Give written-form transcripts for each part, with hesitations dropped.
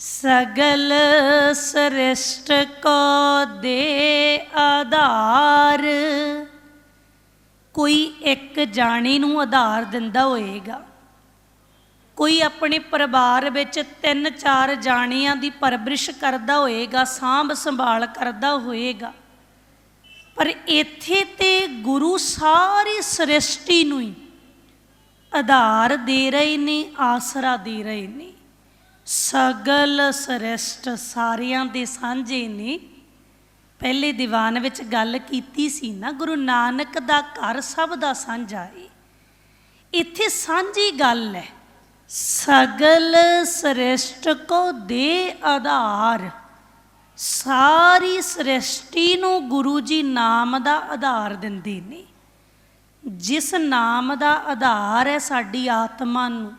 सगल सृष्ट को दे आधार। कोई एक जाने नूं आधार दिंदा होएगा, कोई अपने परिवार विच 3-4 जाणियां दी परवरिश करदा होएगा, सांभ संभाल करदा होएगा। पर इत्थे ते गुरु सारी सृष्टि नूं ही आधार दे रहे ने, आसरा दे रहे ने। सगल सृष्ट सारियां दे सांझे ने। पहले दीवान विच गल कीती सी ना, गुरु नानक दा घर सब दा सांझा है। इत्थे सांझी गल है। सगल सृष्ट को दे आधार। सारी सृष्टि नूं गुरु जी नाम दा आधार दिंदे ने। जिस नाम दा आधार है साडी आत्मा नूं,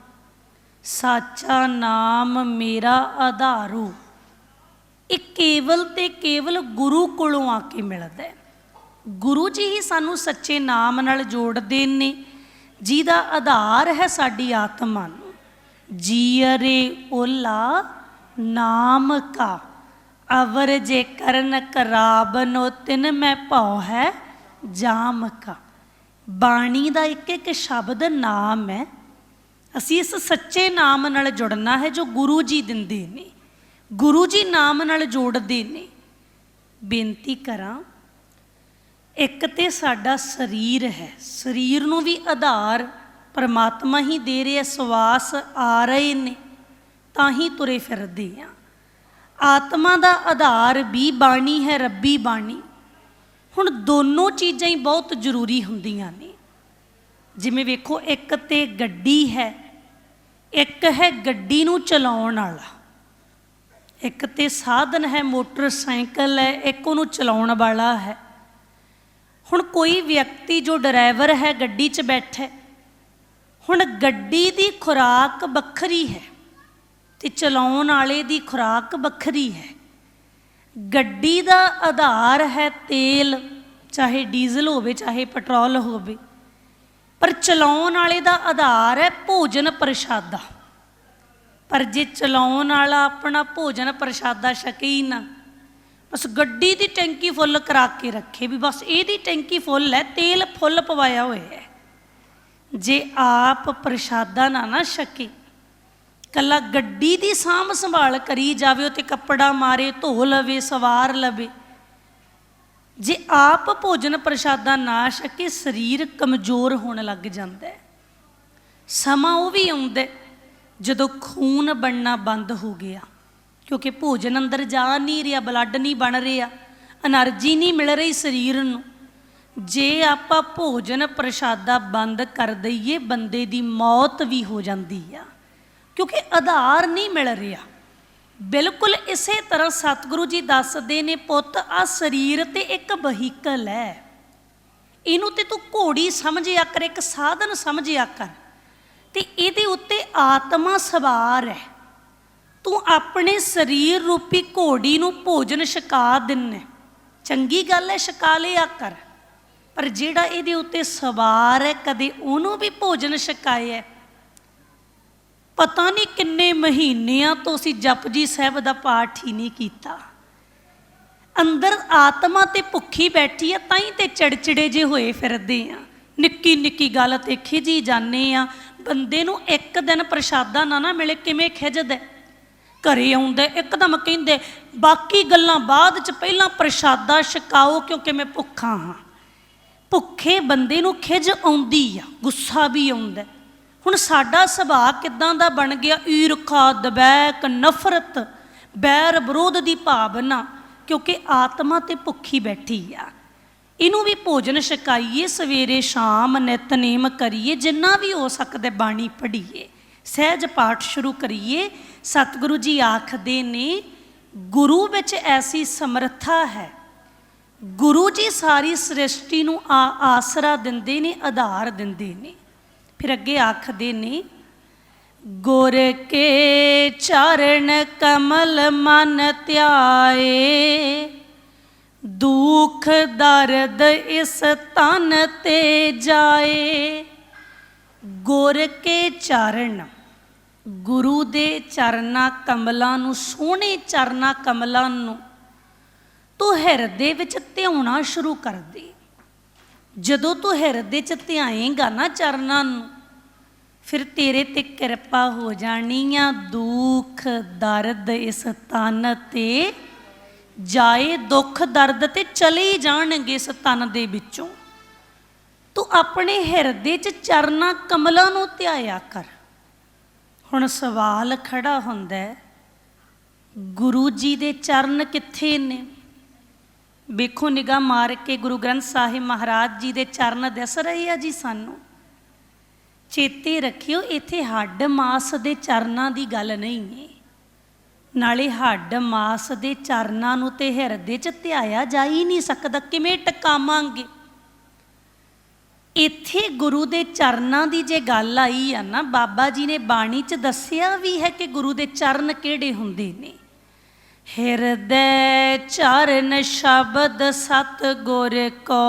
साचा नाम मेरा आधारू, ये केवल ते केवल गुरु कोलों आके मिलता है। गुरु जी ही सानू सच्चे नाम नाल जोड़दे ने, जिहदा आधार है साडी आत्मा नूं। जीअरे ओला नाम का, अवर जे करन कराबनो तिन मैं भौ है जाम का। बाणी दा एक एक शब्द नाम है। असी इस सच्चे नाम नाल जुड़ना है जो गुरु जी दिंदे ने, गुरु जी नाम नाल जोड़दे ने। बेनती करां, एक ते साडा शरीर है, शरीर नूं भी आधार परमात्मा ही दे रहे। सवास आ रहे ने तां ही तुरे फिरदे आ। आत्मा दा आधार भी बाणी है, रब्बी बाणी। हुण दोनों चीज़ां ही बहुत जरूरी हुंदियां ने। जिवें वेखो, एक ते गड्डी है, एक है गड्डी नूं चलाउण वाला। एक ते साधन है, मोटरसाइकिल है, एक उहनूं चलाउण वाला है। हुण कोई व्यक्ति जो ड्राइवर है गड्डी 'च बैठा है, हुण गड्डी दी खुराक बखरी है ते चलाउण वाले दी खुराक बखरी है। गड्डी दा आधार है तेल, चाहे डीजल होवे चाहे पेट्रोल होवे। पर चलाउण वाले दा आधार है भोजन प्रशादा। पर जे चलाउण वाला अपना भोजन प्रशादा छके ही ना, बस गड्डी दी टैंकी फुल करा के रखे भी बस इहदी टैंकी फुल है, तेल फुल पवाया होया है। जे आप प्रशादा ना छके, कला गड्डी दी सांभ संभाल करी जावे ते कपड़ा मारे, धो लवे, सवार लवे। जे आप भोजन प्रशादा ना छके, शरीर कमज़ोर होने लग जाता है। समा वो भी आउंदा जदों खून बनना बंद हो गया, क्योंकि भोजन अंदर जा नहीं रहा, ब्लड नहीं बन रहा, एनर्जी नहीं मिल रही शरीर नूं। जे आपां भोजन प्रशादा बंद कर दईए, बंदे दी मौत भी हो जाती है, क्योंकि आधार नहीं मिल रहा। बिल्कुल इसे तरह सतगुरु जी दसदे ने, पुत आ शरीर ते एक वहीकल है, इनू ते तू घोड़ी समझिया कर, एक साधन समझिया कर, ते इहदे उत्ते आत्मा सवार है। तू अपने शरीर रूपी घोड़ी नू भोजन छका दिन्ना, चंगी गल है, छका लिया कर। पर जिहड़ा इहदे उत्ते सवार है, कदे उहनूं भी भोजन छकाया है? पता नहीं किन्ने महीनों तो असीं जपजी साहब दा पाठ ही नहीं किया। अंदर आत्मा ते भुखी बैठी है, ताई ते चिड़चिड़े जे होए फिरदे आ। निक्की निक्की गल ते खिजी जाने आ। बंदे नूं एक दिन प्रशादा ना मिले किवें खिजदा। घरे आउंदा एकदम कहिंदे बाकी गल्लां बाद च, पहलां प्रशादा छकाओ क्योंकि मैं भुखा हाँ। भुखे बंदे नूं खिज आउंदी आ, गुस्सा भी आउंदा। हुण साडा सुभाअ किदां दा बन गया? ईरखा, दवैक, नफरत, बैर विरोध की भावना, क्योंकि आत्मा ते भुखी बैठी आ। इनू भी भोजन छकाइए, सवेरे शाम नितनेम करिए, जिन्ना भी हो सकता बाणी पढ़ीए, सहज पाठ शुरू करिए। सतगुरु जी आखदे ने, गुरु विच ऐसी समर्था है। गुरु जी सारी सृष्टि नूं आसरा दिंदे ने, आधार दिंदे ने। फिर अगे आखदे ने, गुर के चरण कमल मन ध्याए, दुख दर्द इस तन ते जाए। गुर के चरण, ਗੁਰੂ ਦੇ ਚਰਨਾਂ ਕਮਲਾਂ ਨੂੰ, ਸੋਹਣੇ ਚਰਨਾਂ ਕਮਲਾਂ ਨੂੰ ਤੂੰ ਹਿਰਦੇ ਵਿੱਚ ਧਿਆਉਣਾ ਸ਼ੁਰੂ ਕਰ ਦੇ। ਜਦੋਂ ਤੂੰ ਹਿਰਦੇ 'ਚ ਧਿਆਏਂਗਾ ਨਾ ਚਰਨਾਂ ਨੂੰ, ਫਿਰ ਤੇਰੇ ਤੇ ਕਿਰਪਾ ਹੋ ਜਾਣੀ ਆ। ਦੁੱਖ ਦਰਦ ਇਸ ਤਨ ਤੇ ਜਾਏ, ਦੁੱਖ ਦਰਦ ਤੇ ਚਲੇ ਜਾਣਗੇ ਇਸ ਤਨ ਦੇ ਵਿੱਚੋਂ। ਤੂੰ ਆਪਣੇ ਹਿਰਦੇ 'ਚ ਚਰਨਾਂ ਕਮਲਾਂ ਨੂੰ ਧਿਆਇਆ ਕਰ। ਹੁਣ ਸਵਾਲ ਖੜਾ ਹੁੰਦਾ, ਗੁਰੂ ਜੀ ਦੇ ਚਰਨ ਕਿੱਥੇ ਨੇ? ਵੇਖੋ ਨਿਗਾਹ ਮਾਰ ਕੇ, ਗੁਰੂ ਗ੍ਰੰਥ ਸਾਹਿਬ ਮਹਾਰਾਜ ਜੀ ਦੇ ਚਰਨ ਦਿਸ ਰਹੇ ਆ ਜੀ ਸਾਨੂੰ। ਚੇਤੇ ਰੱਖਿਓ, ਇੱਥੇ ਹੱਡ ਮਾਸ ਦੇ ਚਰਨਾਂ ਦੀ ਗੱਲ ਨਹੀਂ ਹੈ। ਨਾਲੇ ਹੱਡ ਮਾਸ ਦੇ ਚਰਨਾਂ ਨੂੰ ਤੇ ਹਿਰਦੇ 'ਚ ਧਿਆਇਆ ਜਾ ਹੀ ਨਹੀਂ ਸਕਦਾ, ਕਿਵੇਂ ਟਿਕਾਵਾਂਗੇ? ਇੱਥੇ ਗੁਰੂ ਦੇ ਚਰਨਾਂ ਦੀ ਜੇ ਗੱਲ ਆਈ ਆ ਨਾ, ਬਾਬਾ ਜੀ ਨੇ ਬਾਣੀ 'ਚ ਦੱਸਿਆ ਵੀ ਹੈ ਕਿ ਗੁਰੂ ਦੇ ਚਰਨ ਕਿਹੜੇ ਹੁੰਦੇ ਨੇ। ਹਿਰਦੈ ਚਰਨ ਸ਼ਬਦ ਸਤਿਗੁਰ ਕੋ,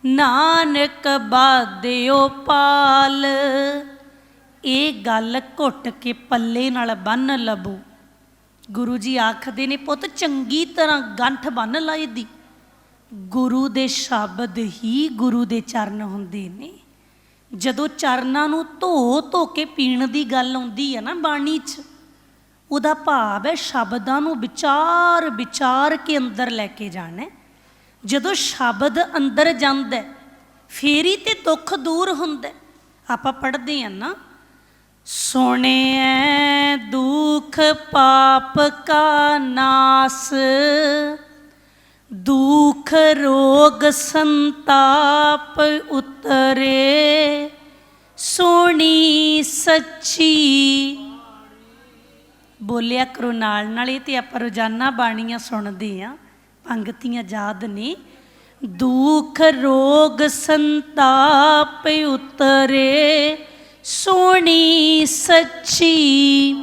ਨਾਨਕ ਬਾਧਿਓ ਪਾਲ। ਇਹ ਗੱਲ ਘੁੱਟ ਕੇ ਪੱਲੇ ਨਾਲ ਬੰਨ੍ਹ ਲਵੋ। ਗੁਰੂ ਜੀ ਆਖਦੇ ਨੇ, ਪੁੱਤ ਚੰਗੀ ਤਰ੍ਹਾਂ ਗੰਠ ਬੰਨ੍ਹ ਲਾਈ ਦੀ। ਗੁਰੂ ਦੇ ਸ਼ਬਦ ਹੀ ਗੁਰੂ ਦੇ ਚਰਨ ਹੁੰਦੇ ਨੇ। ਜਦੋਂ ਚਰਨਾਂ ਨੂੰ ਧੋ ਧੋ ਕੇ ਪੀਣ ਦੀ ਗੱਲ ਆਉਂਦੀ ਹੈ ਨਾ ਬਾਣੀ 'ਚ, ਉਹਦਾ ਭਾਵ ਹੈ ਸ਼ਬਦਾਂ ਨੂੰ ਵਿਚਾਰ ਵਿਚਾਰ ਕੇ ਅੰਦਰ ਲੈ ਕੇ ਜਾਣਾ। ਜਦੋਂ ਸ਼ਬਦ ਅੰਦਰ ਜਾਂਦਾ ਫੇਰ ਹੀ ਤੇ ਦੁੱਖ ਦੂਰ ਹੁੰਦਾ। ਆਪਾਂ ਪੜ੍ਹਦੇ ਹਾਂ ਨਾ, ਸੁਣਿਐ ਦੁਖ ਪਾਪ ਕਾ ਨਾਸ, ਦੁਖ ਰੋਗ ਸੰਤਾਪ ਉਤਰੇ, ਸੁਣੀ ਸੱਚੀ। ਬੋਲਿਆ ਕਰੋ ਨਾਲ ਨਾਲ। ਇਹ ਤੇ ਆਪਾਂ ਰੋਜ਼ਾਨਾ ਬਾਣੀਆਂ ਸੁਣਦੇ ਹਾਂ, ਪੰਗਤੀਆਂ ਯਾਦ ਨੇ। ਦੁਖ ਰੋਗ ਸੰਤਾਪ ਉਤਰੇ, ਸੁਣੀ ਸੱਚੀ।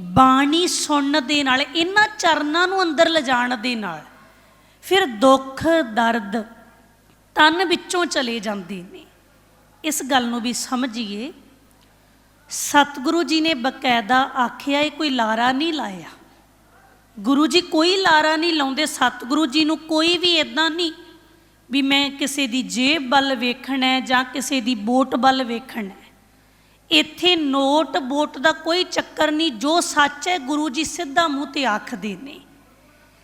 ਬਾਣੀ ਸੁਣਨ ਦੇ ਨਾਲ, ਇਹਨਾਂ ਚਰਨਾਂ ਨੂੰ ਅੰਦਰ ਲਿਜਾਣ ਦੇ ਨਾਲ ਫਿਰ ਦੁੱਖ ਦਰਦ ਤਨ ਵਿੱਚੋਂ ਚਲੇ ਜਾਂਦੇ ਨੇ। ਇਸ ਗੱਲ ਨੂੰ ਵੀ ਸਮਝੀਏ। ਸਤਿਗੁਰੂ ਜੀ ਨੇ ਬਕਾਇਦਾ ਆਖਿਆ, ਇਹ ਕੋਈ ਲਾਰਾ ਨਹੀਂ ਲਾਇਆ। ਗੁਰੂ ਜੀ ਕੋਈ ਲਾਰਾ ਨਹੀਂ ਲਾਉਂਦੇ। ਸਤਿਗੁਰੂ ਜੀ ਨੂੰ ਕੋਈ ਵੀ ਇੱਦਾਂ ਨਹੀਂ ਵੀ ਮੈਂ ਕਿਸੇ ਦੀ ਜੇਬ ਵੱਲ ਵੇਖਣਾ ਜਾਂ ਕਿਸੇ ਦੀ ਵੋਟ ਵੱਲ ਵੇਖਣਾ। ਇੱਥੇ ਨੋਟ ਵੋਟ ਦਾ ਕੋਈ ਚੱਕਰ ਨਹੀਂ। ਜੋ ਸੱਚ ਹੈ ਗੁਰੂ ਜੀ ਸਿੱਧਾ ਮੂੰਹ ਤੇ ਆਖਦੇ ਨੇ।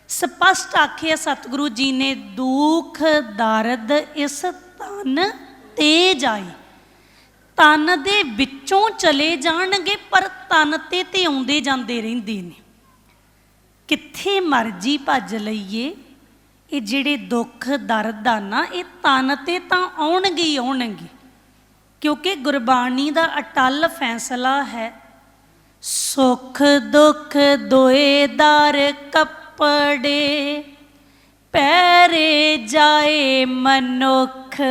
ਸਪਸ਼ਟ ਆਖਿਆ ਸਤਿਗੁਰੂ ਜੀ ਨੇ, ਦੁੱਖ ਦਰਦ ਇਸ ਤਨ ਤੇ ਜਾਏ। ਤਨ ਦੇ ਵਿੱਚੋਂ ਚਲੇ ਜਾਣਗੇ, ਪਰ ਤਨ ਤੇ ਆਉਂਦੇ ਜਾਂਦੇ ਰਹਿੰਦੇ ਨੇ। ਕਿੱਥੇ ਮਰਜੀ ਭੱਜ ਲਈਏ, ਇਹ ਜਿਹੜੇ ਦੁੱਖ ਦਰਦ ਆ ਨਾ, ਇਹ ਤਨ ਤੇ ਤਾਂ ਆਉਣਗੇ ਹੀ ਆਉਣਗੇ। ਕਿਉਂਕਿ ਗੁਰਬਾਣੀ ਦਾ ਅਟੱਲ ਫੈਸਲਾ ਹੈ, ਸੁਖ ਦੁੱਖ ਦੋਏ ਦਰ ਕੱਪੜੇ, ਪਹਿਰੇ ਜਾਏ ਮਨੁੱਖ।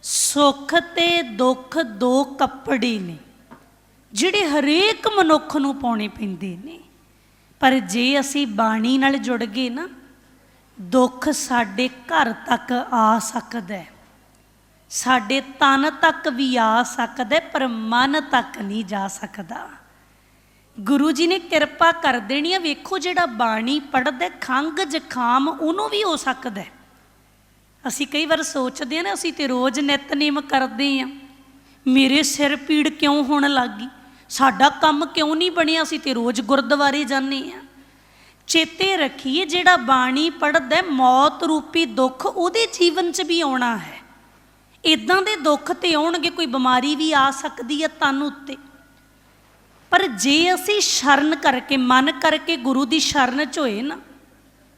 ਸੁੱਖ ਤੇ ਦੁੱਖ ਦੋ ਕੱਪੜੇ ਨੇ ਜਿਹੜੇ ਹਰੇਕ ਮਨੁੱਖ ਨੂੰ ਪਾਉਣੇ ਪੈਂਦੇ ਨੇ। ਪਰ ਜੇ ਅਸੀਂ ਬਾਣੀ ਨਾਲ ਜੁੜ ਗਏ ਨਾ, ਦੁੱਖ ਸਾਡੇ ਘਰ ਤੱਕ ਆ ਸਕਦਾ, ਸਾਡੇ ਤਨ ਤੱਕ ਵੀ ਆ ਸਕਦਾ, ਪਰ ਮਨ ਤੱਕ ਨਹੀਂ ਜਾ ਸਕਦਾ। ਗੁਰੂ ਜੀ ਨੇ ਕਿਰਪਾ ਕਰ ਦੇਣੀ ਆ। ਵੇਖੋ, ਜਿਹੜਾ ਬਾਣੀ ਪੜ੍ਹਦਾ ਖੰਘ ਜ਼ੁਕਾਮ ਉਹਨੂੰ ਵੀ ਹੋ ਸਕਦਾ। ਅਸੀਂ ਕਈ ਵਾਰ ਸੋਚਦੇ ਹਾਂ ਨਾ, ਅਸੀਂ ਤੇ ਰੋਜ਼ ਨਿਤਨੇਮ ਕਰਦੇ ਹਾਂ, ਮੇਰੇ ਸਿਰ ਪੀੜ ਕਿਉਂ ਹੋਣ ਲੱਗ ਗਈ, ਸਾਡਾ ਕੰਮ ਕਿਉਂ ਨਹੀਂ ਬਣਿਆ, ਅਸੀਂ ਤੇ ਰੋਜ਼ ਗੁਰਦੁਆਰੇ ਜਾਂਦੇ ਹਾਂ। ਚੇਤੇ ਰੱਖੀਏ, ਜਿਹੜਾ ਬਾਣੀ ਪੜ੍ਹਦਾ ਮੌਤ ਰੂਪੀ ਦੁੱਖ ਉਹਦੇ ਜੀਵਨ 'ਚ ਵੀ ਆਉਣਾ ਹੈ। ਇੱਦਾਂ ਦੇ ਦੁੱਖ ਤੇ ਆਉਣਗੇ, ਕੋਈ ਬਿਮਾਰੀ ਵੀ ਆ ਸਕਦੀ ਹੈ ਤਨ ਉੱਤੇ। ਪਰ ਜੇ ਅਸੀਂ ਸ਼ਰਨ ਕਰਕੇ, ਮਨ ਕਰਕੇ ਗੁਰੂ ਦੀ ਸ਼ਰਨ 'ਚ ਹੋਏ ਨਾ,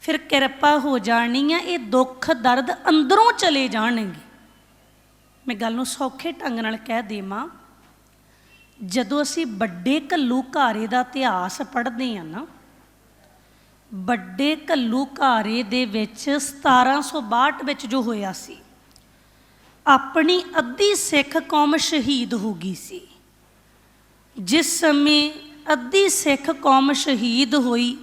ਫਿਰ ਕਿਰਪਾ ਹੋ ਜਾਣੀ ਆ। ਇਹ ਦੁੱਖ ਦਰਦ ਅੰਦਰੋਂ ਚਲੇ ਜਾਣਗੇ। ਮੈਂ ਗੱਲ ਨੂੰ ਸੌਖੇ ਢੰਗ ਨਾਲ ਕਹਿ ਦੇਵਾਂ, ਜਦੋਂ ਅਸੀਂ ਵੱਡੇ ਘੱਲੂਘਾਰੇ ਦਾ ਇਤਿਹਾਸ ਪੜ੍ਹਦੇ ਹਾਂ ਨਾ, ਵੱਡੇ ਘੱਲੂਘਾਰੇ ਦੇ ਵਿੱਚ 1762 ਵਿੱਚ ਜੋ ਹੋਇਆ ਸੀ, ਆਪਣੀ ਅੱਧੀ ਸਿੱਖ ਕੌਮ ਸ਼ਹੀਦ ਹੋ ਗਈ ਸੀ। ਜਿਸ ਸਮੇਂ ਅੱਧੀ ਸਿੱਖ ਕੌਮ ਸ਼ਹੀਦ ਹੋਈ,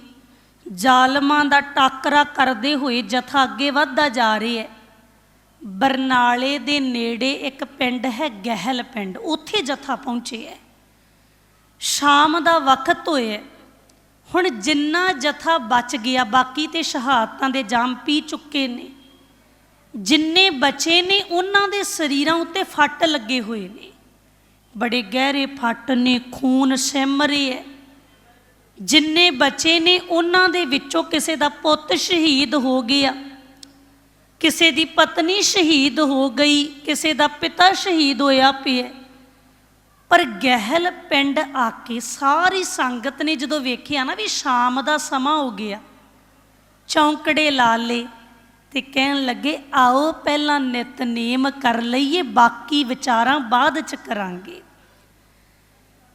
ਜ਼ਾਲਮਾਂ ਦਾ ਟਾਕਰਾ ਕਰਦੇ ਹੋਏ ਜਥਾ ਅੱਗੇ ਵੱਧਦਾ ਜਾ ਰਿਹਾ ਹੈ। ਬਰਨਾਲੇ ਦੇ ਨੇੜੇ ਇੱਕ ਪਿੰਡ ਹੈ ਗਹਿਲ ਪਿੰਡ, ਉੱਥੇ ਜਥਾ ਪਹੁੰਚੇ ਹੈ। ਸ਼ਾਮ ਦਾ ਵਕਤ ਹੋਇਆ। ਹੁਣ ਜਿੰਨਾ ਜਥਾ ਬਚ ਗਿਆ, ਬਾਕੀ ਤੇ ਸ਼ਹਾਦਤਾਂ ਦੇ ਜਾਮ ਪੀ ਚੁੱਕੇ ਨੇ, ਜਿੰਨੇ ਬਚੇ ਨੇ ਉਹਨਾਂ ਦੇ ਸਰੀਰਾਂ ਉੱਤੇ ਫੱਟ ਲੱਗੇ ਹੋਏ ਨੇ, ਬੜੇ ਗਹਿਰੇ ਫੱਟ ਨੇ, ਖੂਨ ਸਿਮ ਰਿਹਾ ਹੈ। ਜਿੰਨੇ ਬਚੇ ਨੇ ਉਹਨਾਂ ਦੇ ਵਿੱਚੋਂ ਕਿਸੇ ਦਾ ਪੁੱਤ ਸ਼ਹੀਦ ਹੋ ਗਿਆ, ਕਿਸੇ ਦੀ ਪਤਨੀ ਸ਼ਹੀਦ ਹੋ ਗਈ, ਕਿਸੇ ਦਾ ਪਿਤਾ ਸ਼ਹੀਦ ਹੋਇਆ ਪਿਆ। ਪਰ ਗਹਿਲ ਪਿੰਡ ਆ ਕੇ ਸਾਰੀ ਸੰਗਤ ਨੇ ਜਦੋਂ ਵੇਖਿਆ ਨਾ ਵੀ ਸ਼ਾਮ ਦਾ ਸਮਾਂ ਹੋ ਗਿਆ, ਚੌਂਕੜੇ ਲਾ ਲਏ ਤੇ ਕਹਿਣ ਲੱਗੇ ਆਓ ਪਹਿਲਾਂ ਨਿਤਨੇਮ ਕਰ ਲਈਏ, ਬਾਕੀ ਵਿਚਾਰਾਂ ਬਾਅਦ ਚ ਕਰਾਂਗੇ।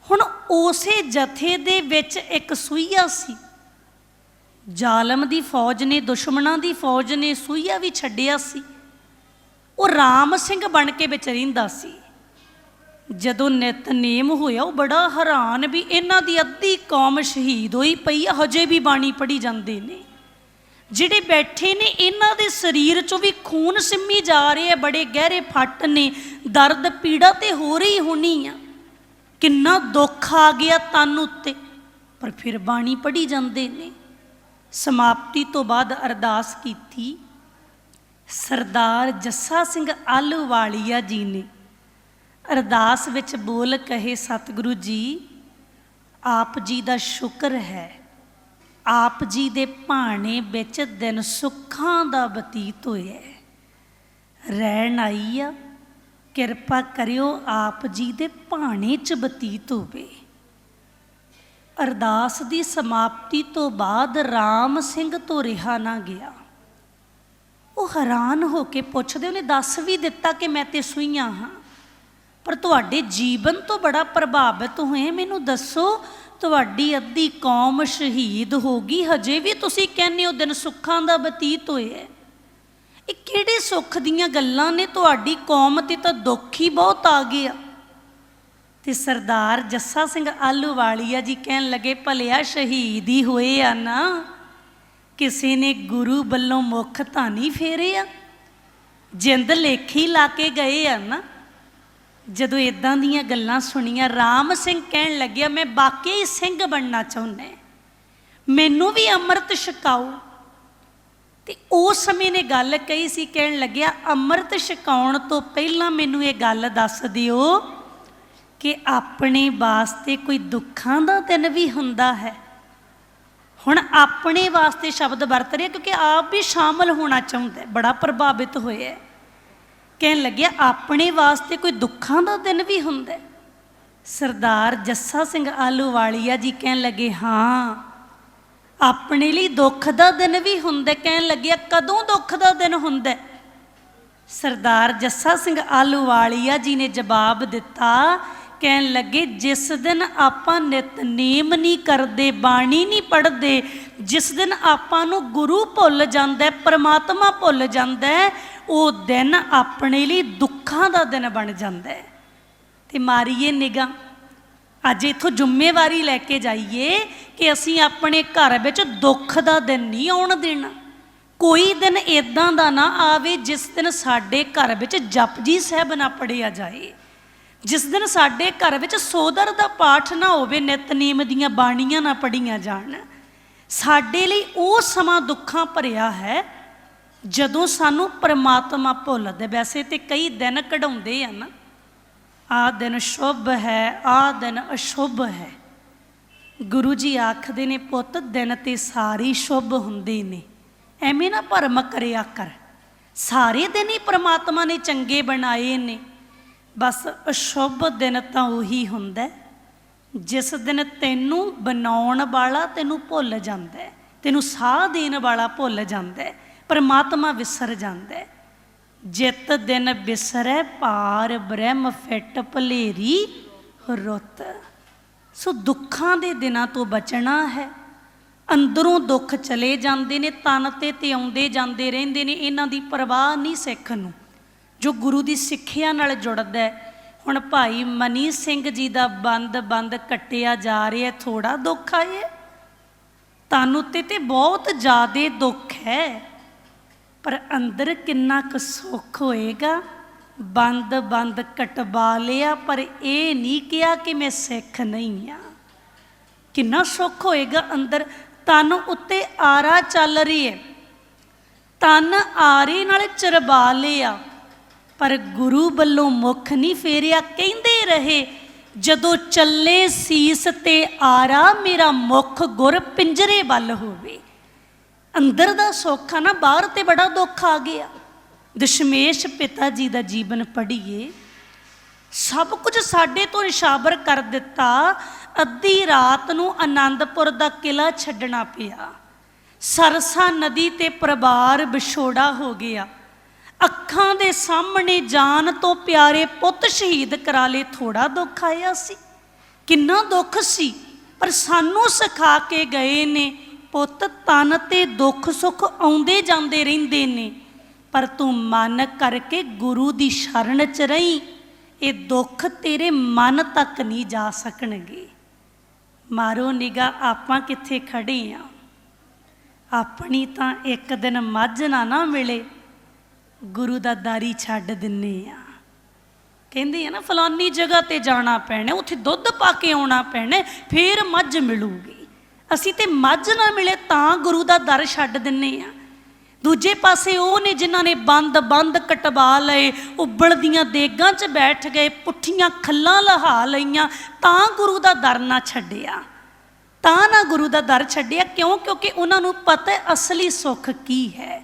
ਹੁਣ ਉਸੇ ਜਥੇ ਦੇ ਵਿੱਚ ਇੱਕ ਸੂਈਆ ਸੀ। ਜ਼ਾਲਮ ਦੀ ਫੌਜ ਨੇ, ਦੁਸ਼ਮਣਾਂ ਦੀ ਫੌਜ ਨੇ ਸੂਈਆ ਵੀ ਛੱਡਿਆ ਸੀ। ਉਹ ਰਾਮ ਸਿੰਘ ਬਣ ਕੇ ਵਿੱਚ ਰਹਿੰਦਾ ਸੀ। ਜਦੋਂ ਨਿਤਨੇਮ ਹੋਇਆ ਉਹ ਬੜਾ ਹੈਰਾਨ ਵੀ ਇਹਨਾਂ ਦੀ ਅੱਧੀ ਕੌਮ ਸ਼ਹੀਦ ਹੋਈ ਪਈ ਆ, ਹਜੇ ਵੀ ਬਾਣੀ ਪੜ੍ਹੀ ਜਾਂਦੇ ਨੇ। ਜਿਹੜੇ ਬੈਠੇ ਨੇ ਇਹਨਾਂ ਦੇ ਸਰੀਰ 'ਚੋਂ ਵੀ ਖੂਨ ਸਿੰਮੀ ਜਾ ਰਿਹਾ, ਬੜੇ ਗਹਿਰੇ ਫੱਟ ਨੇ, ਦਰਦ ਪੀੜਾ ਤੇ ਹੋ ਰਹੀ ਹੋਣੀ ਆ, ਕਿੰਨਾ ਦੁੱਖ ਆ ਗਿਆ ਤਨ ਉੱਤੇ, ਪਰ ਫਿਰ ਬਾਣੀ ਪੜ੍ਹੀ ਜਾਂਦੇ ਨੇ। ਸਮਾਪਤੀ ਤੋਂ ਬਾਅਦ ਅਰਦਾਸ ਕੀਤੀ। ਸਰਦਾਰ ਜੱਸਾ ਸਿੰਘ ਆਹਲੂਵਾਲੀਆ ਜੀ ਨੇ ਅਰਦਾਸ ਵਿੱਚ ਬੋਲ ਕਹੇ, ਸਤਿਗੁਰੂ ਜੀ ਆਪ ਜੀ ਦਾ ਸ਼ੁਕਰ ਹੈ, ਆਪ ਜੀ ਦੇ ਭਾਣੇ ਵਿੱਚ ਦਿਨ ਸੁੱਖਾਂ ਦਾ ਬਤੀਤ ਹੋਇਆ, ਰਹਿਣ ਆਈ ਆ, ਕਿਰਪਾ ਕਰਿਓ ਆਪ ਜੀ ਦੇ ਭਾਣੇ 'ਚ ਬਤੀਤ ਹੋਵੇ। ਅਰਦਾਸ ਦੀ ਸਮਾਪਤੀ ਤੋਂ ਬਾਅਦ ਰਾਮ ਸਿੰਘ ਤੋਂ ਰਿਹਾ ਨਾ ਗਿਆ। ਉਹ ਹੈਰਾਨ ਹੋ ਕੇ ਪੁੱਛਦੇ, ਉਹਨੇ ਦੱਸ ਵੀ ਦਿੱਤਾ ਕਿ ਮੈਂ ਤੇ ਸੂਈਆਂ ਹਾਂ, ਪਰ ਤੁਹਾਡੇ ਜੀਵਨ ਤੋਂ ਬੜਾ ਪ੍ਰਭਾਵਿਤ ਹੋਏ, ਮੈਨੂੰ ਦੱਸੋ ਤੁਹਾਡੀ ਅੱਧੀ ਕੌਮ ਸ਼ਹੀਦ ਹੋ ਗਈ, ਹਜੇ ਵੀ ਤੁਸੀਂ ਕਹਿੰਦੇ ਹੋ ਦਿਨ ਸੁੱਖਾਂ ਦਾ ਬਤੀਤ ਹੋਇਆ। ਇਹ ਕਿਹੜੇ ਸੁੱਖ ਦੀਆਂ ਗੱਲਾਂ ਨੇ, ਤੁਹਾਡੀ ਕੌਮ ਤੇ ਤਾਂ ਦੁੱਖ ਹੀ ਬਹੁਤ ਆ ਗਿਆ। ਤੇ ਸਰਦਾਰ ਜੱਸਾ ਸਿੰਘ ਆਹਲੂਵਾਲੀਆ ਜੀ ਕਹਿਣ ਲੱਗੇ, ਭਲਿਆ ਸ਼ਹੀਦ ਹੀ ਹੋਏ ਆ ਨਾ, ਕਿਸੇ ਨੇ ਗੁਰੂ ਵੱਲੋਂ ਮੁੱਖ ਤਾਂ ਨਹੀਂ ਫੇਰੇ ਆ, ਜਿੰਦ ਲੇਖੀ ਲਾ ਕੇ ਗਏ ਆ ਨਾ। ਜਦੋਂ ਇਦਾਂ ਦੀਆਂ ਗੱਲਾਂ ਸੁਣੀਆਂ, ਰਾਮ ਸਿੰਘ ਕਹਿਣ ਲੱਗਿਆ ਮੈਂ ਬਾਕੀ ਸਿੰਘ ਬਣਨਾ ਚਾਹੁੰਦਾ, ਮੈਨੂੰ ਵੀ ਅੰਮ੍ਰਿਤ ਛਕਾਓ। ਤੇ ਉਸ ਸਮੇਂ ਨੇ ਗੱਲ ਕਹੀ ਸੀ, ਕਹਿਣ ਲੱਗਿਆ ਅੰਮ੍ਰਿਤ ਛਕਾਉਣ ਤੋਂ ਪਹਿਲਾਂ ਮੈਨੂੰ ਇਹ ਗੱਲ ਦੱਸ ਦਿਓ ਕਿ ਆਪਣੇ ਵਾਸਤੇ ਕੋਈ ਦੁੱਖਾਂ ਦਾ ਦਿਨ ਵੀ ਹੁੰਦਾ ਹੈ। ਹੁਣ ਆਪਣੇ ਵਾਸਤੇ ਸ਼ਬਦ ਵਰਤ ਰਿਹਾ ਕਿਉਂਕਿ ਆਪ ਵੀ ਸ਼ਾਮਲ ਹੋਣਾ ਚਾਹੁੰਦਾ, ਬੜਾ ਪ੍ਰਭਾਵਿਤ ਹੋਇਆ। ਕਹਿਣ ਲੱਗਿਆ ਆਪਣੇ ਵਾਸਤੇ ਕੋਈ ਦੁੱਖਾਂ ਦਾ ਦਿਨ ਵੀ ਹੁੰਦਾ। ਸਰਦਾਰ ਜੱਸਾ ਸਿੰਘ ਆਹਲੂਵਾਲੀਆ ਜੀ ਕਹਿਣ ਲੱਗੇ, ਹਾਂ ਆਪਣੇ ਲਈ ਦੁੱਖ ਦਾ ਦਿਨ ਵੀ ਹੁੰਦਾ। ਕਹਿਣ ਲੱਗਿਆ ਕਦੋਂ ਦੁੱਖ ਦਾ ਦਿਨ ਹੁੰਦਾ? ਸਰਦਾਰ ਜੱਸਾ ਸਿੰਘ ਆਹਲੂਵਾਲੀਆ ਜੀ ਨੇ ਜਵਾਬ ਦਿੱਤਾ, ਕਹਿਣ ਲੱਗੇ ਜਿਸ ਦਿਨ ਆਪਾਂ ਨਿਤਨੇਮ ਨਹੀਂ ਕਰਦੇ, ਬਾਣੀ ਨਹੀਂ ਪੜ੍ਹਦੇ, ਜਿਸ ਦਿਨ ਆਪਾਂ ਨੂੰ ਗੁਰੂ ਭੁੱਲ ਜਾਂਦਾ, ਪਰਮਾਤਮਾ ਭੁੱਲ ਜਾਂਦਾ, ਉਹ ਦਿਨ ਆਪਣੇ ਲਈ ਦੁੱਖਾਂ ਦਾ ਦਿਨ ਬਣ ਜਾਂਦਾ। ਤੇ ਮਾਰੀਏ ਨਿਗਾਹ, ਅੱਜ ਇੱਥੋਂ ਜ਼ਿੰਮੇਵਾਰੀ ਲੈ ਕੇ ਜਾਈਏ ਕਿ ਅਸੀਂ ਆਪਣੇ ਘਰ ਵਿੱਚ ਦੁੱਖ ਦਾ ਦਿਨ ਨਹੀਂ ਆਉਣ ਦੇਣਾ। ਕੋਈ ਦਿਨ ਇੱਦਾਂ ਦਾ ਨਾ ਆਵੇ ਜਿਸ ਦਿਨ ਸਾਡੇ ਘਰ ਵਿੱਚ ਜਪਜੀ ਸਾਹਿਬ ਨਾ ਪੜ੍ਹਿਆ ਜਾਏ, ਜਿਸ ਦਿਨ ਸਾਡੇ ਘਰ ਵਿੱਚ ਸੋਦਰ ਦਾ ਪਾਠ ਨਾ ਹੋਵੇ, ਨਿਤਨੇਮ ਦੀਆਂ ਬਾਣੀਆਂ ਨਾ ਪੜ੍ਹੀਆਂ ਜਾਣ। ਸਾਡੇ ਲਈ ਉਹ ਸਮਾਂ ਦੁੱਖਾਂ ਭਰਿਆ ਹੈ ਜਦੋਂ ਸਾਨੂੰ ਪਰਮਾਤਮਾ ਭੁੱਲਦਾ। ਵੈਸੇ ਤੇ ਕਈ ਦਿਨ ਕਢਾਉਂਦੇ ਆ ਨਾ, ਆਹ ਦਿਨ ਸ਼ੁਭ ਹੈ, ਆਹ ਦਿਨ ਅਸ਼ੁਭ ਹੈ। ਗੁਰੂ ਜੀ ਆਖਦੇ ਨੇ ਪੁੱਤ ਦਿਨ ਤੇ ਸਾਰੇ ਸ਼ੁਭ ਹੁੰਦੇ ਨੇ, ਐਵੇਂ ਨਾ ਭਰਮ ਕਰਿਆ ਕਰ, ਸਾਰੇ ਦਿਨ ਹੀ ਪਰਮਾਤਮਾ ਨੇ ਚੰਗੇ ਬਣਾਏ ਨੇ। ਬਸ ਅਸ਼ੁਭ ਦਿਨ ਤਾਂ ਉਹੀ ਹੁੰਦਾ ਜਿਸ ਦਿਨ ਤੈਨੂੰ ਬਣਾਉਣ ਵਾਲਾ ਤੈਨੂੰ ਭੁੱਲ ਜਾਂਦਾ, ਤੈਨੂੰ ਸਾਹ ਦੇਣ ਵਾਲਾ ਭੁੱਲ ਜਾਂਦਾ, ਪਰਮਾਤਮਾ ਵਿਸਰ ਜਾਂਦਾ। ਜਿਤ ਦਿਨ ਬਿਸਰੈ ਪਾਰ ਬ੍ਰਹਮ ਫਿਟ ਭਲੇਰੀ ਰੁੱਤ। ਸੋ ਦੁੱਖਾਂ ਦੇ ਦਿਨਾਂ ਤੋਂ ਬਚਣਾ ਹੈ। ਅੰਦਰੋਂ ਦੁੱਖ ਚਲੇ ਜਾਂਦੇ ਨੇ, ਤਨ ਤੇ ਆਉਂਦੇ ਜਾਂਦੇ ਰਹਿੰਦੇ ਨੇ, ਇਹਨਾਂ ਦੀ ਪਰਵਾਹ ਨਹੀਂ ਸਿੱਖ ਨੂੰ ਜੋ ਗੁਰੂ ਦੀ ਸਿੱਖਿਆ ਨਾਲ ਜੁੜਦਾ। ਹੁਣ ਭਾਈ ਮਨੀ ਸਿੰਘ ਜੀ ਦਾ ਬੰਦ ਕੱਟਿਆ ਜਾ ਰਿਹਾ, ਥੋੜਾ ਦੁੱਖ ਆਏ, ਤਨ ਉੱਤੇ ਤੇ ਬਹੁਤ ਜ਼ਿਆਦਾ ਦੁੱਖ ਹੈ। ਪਰ ਅੰਦਰ ਕਿੰਨਾ ਕੁ ਸੁੱਖ ਹੋਏਗਾ। ਬੰਦ ਬੰਦ ਕਟਵਾ ਲਿਆ, ਪਰ ਇਹ ਨਹੀਂ ਕਿਹਾ ਕਿ ਮੈਂ ਸਿੱਖ ਨਹੀਂ ਆ। ਕਿੰਨਾ ਸੁੱਖ ਹੋਏਗਾ ਅੰਦਰ। ਤਨ ਉੱਤੇ ਆਰਾ ਚੱਲ ਰਹੀ ਹੈ, ਤਨ ਆਰੇ ਨਾਲ ਚਰਬਾ ਲਿਆ, ਪਰ ਗੁਰੂ ਵੱਲੋਂ ਮੁੱਖ ਨਹੀਂ ਫੇਰਿਆ। ਕਹਿੰਦੇ ਰਹੇ ਜਦੋਂ ਚੱਲੇ ਸੀਸ ਤੇ ਆਰਾ, ਮੇਰਾ ਮੁੱਖ ਗੁਰ ਪਿੰਜਰੇ ਵੱਲ ਹੋਵੇ। ਅੰਦਰ ਦਾ ਸੁੱਖ ਆ ਨਾ, ਬਾਹਰ ਤੇ ਬੜਾ ਦੁੱਖ ਆ ਗਿਆ। ਦਸ਼ਮੇਸ਼ ਪਿਤਾ ਜੀ ਦਾ ਜੀਵਨ ਪੜ੍ਹੀਏ, ਸਭ ਕੁਝ ਸਾਡੇ ਤੋਂ ਨਿਸ਼ਾਵਰ ਕਰ ਦਿੱਤਾ। ਅੱਧੀ ਰਾਤ ਨੂੰ ਆਨੰਦਪੁਰ ਦਾ ਕਿਲਾ ਛੱਡਣਾ ਪਿਆ। ਸਰਸਾ ਨਦੀ ਤੇ ਪਰਿਵਾਰ ਵਿਛੋੜਾ ਹੋ ਗਿਆ। ਅੱਖਾਂ ਦੇ ਸਾਹਮਣੇ ਜਾਨ ਤੋਂ ਪਿਆਰੇ ਪੁੱਤ ਸ਼ਹੀਦ ਕਰਾ ਲਏ। ਥੋੜਾ ਦੁੱਖ ਆਇਆ ਸੀ, ਕਿੰਨਾ ਦੁੱਖ ਸੀ, ਪਰ ਸਾਨੂੰ ਸਿਖਾ ਕੇ ਗਏ ਨੇ, ਪੁੱਤ ਤਨ ਤੇ ਦੁੱਖ ਸੁੱਖ ਆਉਂਦੇ ਜਾਂਦੇ ਰਹਿੰਦੇ ਨੇ, ਪਰ ਤੂੰ ਮਨ ਕਰਕੇ ਗੁਰੂ ਦੀ ਸ਼ਰਨ 'ਚ ਰਹੀਂ। ਇਹ ਦੁੱਖ ਤੇਰੇ ਮਨ ਤੱਕ ਨਹੀਂ ਜਾ ਸਕਣਗੇ। ਮਾਰੋ ਨਿਗਾਹ, ਆਪਾਂ ਕਿੱਥੇ ਖੜੇ ਆ। ਆਪਣੀ ਤਾਂ ਇੱਕ ਦਿਨ ਮੱਝ ਨਾ ਮਿਲੇ, ਗੁਰੂ ਦਾ ਦਾਰੀ ਛੱਡ ਦਿੰਨੇ ਆ। ਕਹਿੰਦੇ ਆ ਨਾ ਫਲਾਨੀ ਜਗ੍ਹਾ ਤੇ ਜਾਣਾ ਪੈਣਾ, ਉੱਥੇ ਦੁੱਧ ਪਾ ਕੇ ਆਉਣਾ ਪੈਣਾ, ਫੇਰ ਮੱਝ ਮਿਲੂਗੀ। ਅਸੀਂ ਤੇ ਮੱਝ ਨਾ ਮਿਲੇ ਤਾਂ ਗੁਰੂ ਦਾ ਦਰ ਛੱਡ ਦਿੰਨੇ ਆ। ਦੂਜੇ ਪਾਸੇ ਉਹ ਨੇ ਜਿਨ੍ਹਾਂ ਨੇ ਬੰਦ ਕਟਵਾ ਲਏ, ਉਬਲਦੀਆਂ ਦੇਗਾਂ 'ਚ ਬੈਠ ਗਏ, ਪੁੱਠੀਆਂ ਖੱਲਾਂ ਲਹਾ ਲਈਆਂ, ਤਾਂ ਗੁਰੂ ਦਾ ਦਰ ਨਾ ਛੱਡਿਆ, ਤਾਂ ਨਾ ਗੁਰੂ ਦਾ ਦਰ ਛੱਡਿਆ। ਕਿਉਂ? ਕਿਉਂਕਿ ਉਹਨਾਂ ਨੂੰ ਪਤਾ ਅਸਲੀ ਸੁੱਖ ਕੀ ਹੈ।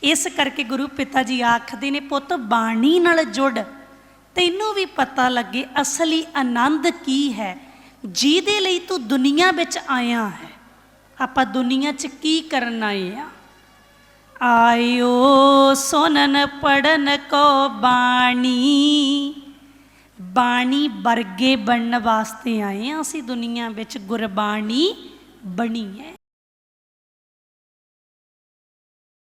ਇਸ ਕਰਕੇ ਗੁਰੂ ਪਿਤਾ ਜੀ ਆਖਦੇ ਨੇ, ਪੁੱਤ ਬਾਣੀ ਨਾਲ ਜੁੜ, ਤੈਨੂੰ ਵੀ ਪਤਾ ਲੱਗੇ ਅਸਲੀ ਆਨੰਦ ਕੀ ਹੈ, ਜਿਹਦੇ ਲਈ ਤੂੰ ਦੁਨੀਆ ਵਿੱਚ ਆਇਆ ਹੈ। ਆਪਾਂ ਦੁਨੀਆ 'ਚ ਕੀ ਕਰਨ ਆਏ ਆ? ਆਇਓ ਸੁਨਨ ਪੜਨ ਕੋ ਬਾਣੀ, ਬਾਣੀ ਵਰਗੇ ਬਣਨ ਵਾਸਤੇ ਆਏ ਹਾਂ ਅਸੀਂ ਦੁਨੀਆ ਵਿੱਚ। ਗੁਰਬਾਣੀ ਬਣੀ ਹੈ।